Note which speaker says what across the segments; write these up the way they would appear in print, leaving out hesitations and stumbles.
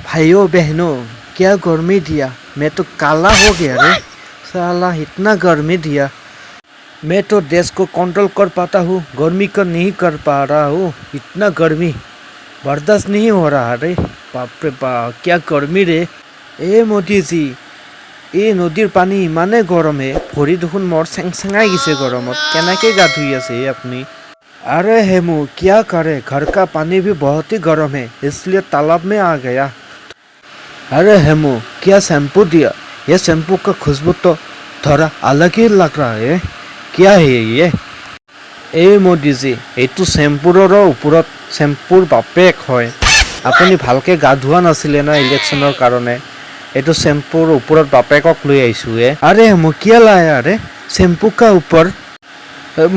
Speaker 1: भाइयों बहनों, क्या गर्मी दिया। मैं तो काला हो गया रे साला, इतना गर्मी दिया। मैं तो देश को कंट्रोल कर पाता हूँ, गर्मी को नहीं कर पा रहा हूँ। इतना गर्मी बर्दाश्त नहीं हो रहा रे। बाप रे बाप, क्या गर्मी रे। ए मोदी जी, এই নদীৰ পানী ইমানে গৰমে ভৰি দেখোন মোৰ চেংচেঙাই গৈছে গৰমত। কেনেকৈ গা ধুই আছে আপুনি? अरे हेमू, क्या करे, घर का पानी भी बहुत ही गर्म है, इसलिए तालाब में आ गया। अरे हेमू, क्या शैम्पू दिया? ये शैम्पू का खुशबू तो थोड़ा अलग ही लग रहा है। क्या है ये? এই মোদী জি, এইটো চেম্পুৰৰ ওপৰত চেম্পুৰ বাপেক হয়। আপুনি ভালকৈ গা ধোৱা নাছিলে না ইলেকশ্যনৰ কাৰণে। এইটো চেম্পুৰ ওপৰত বাপেকক লৈ আহিছোঁ। আৰে হেমু, কিয় লায়া रे शैम्पू का ऊपर?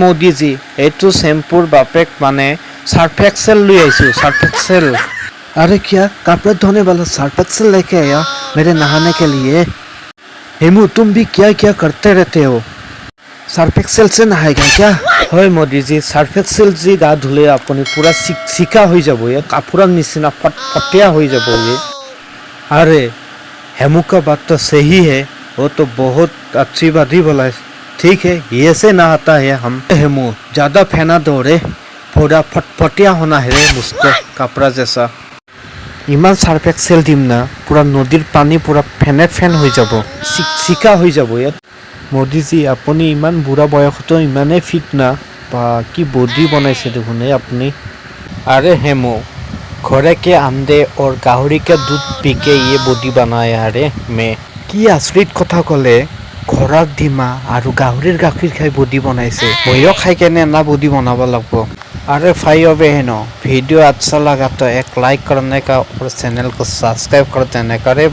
Speaker 1: मोदी जी, এইটো চেম্পুৰ বাপেক মানে सर्फ एक्सेल ले आइसु, सर्फ एक्सेल। अरे क्या कपड़े धोने वाला सर्फ एक्सेल लेके आया मेरे नहाने के लिए? हेमू, तुम भी क्या क्या करते रहते हो? सर्फ एक्सेल से नहाएगा क्या? হয় मोदी जी, सर्फ एक्सेल जी গা ধুলে আপুনি পুৰা চিকা হৈ যাব, কাপোৰৰ নিচিনা ফটফটিয়া হৈ যাব। अरे हेमू का बात तो सही है, वो तो बहुत अच्छी बात ही बोला है। ठीक है, ये से नहाता है हम। हेमू, ज़्यादा फेना दो रे, पूरा फटफटिया होना है रे मुझको कपड़ा जैसा। इमान सर्फ एक्सेल दिम ना, पूरा नदीर पानी पूरा फेने फेन हो जाब, चिका हो जाब। मोदी जी, अपनी इमान बुरा बयसतो इमाने फिट ना, बा कि बॉडी बनाइसे देखुन अपनी। अरे हेमू, घोड़े के अंडे और गाहरी के दूध पी के ये बॉडी बनाया रे मैं। कि आश्रित कथा कले, घोड़ार डिमा और गाहरीर गाखिर खाई बॉडी बनाइसे, मयो खाई केने ना बॉडी बनाबा लगबो। अरे भाइयों बहनों, वीडियो अच्छा लगा तो एक लाइक करने का और चैनल को सब्सक्राइब कर देने का रे।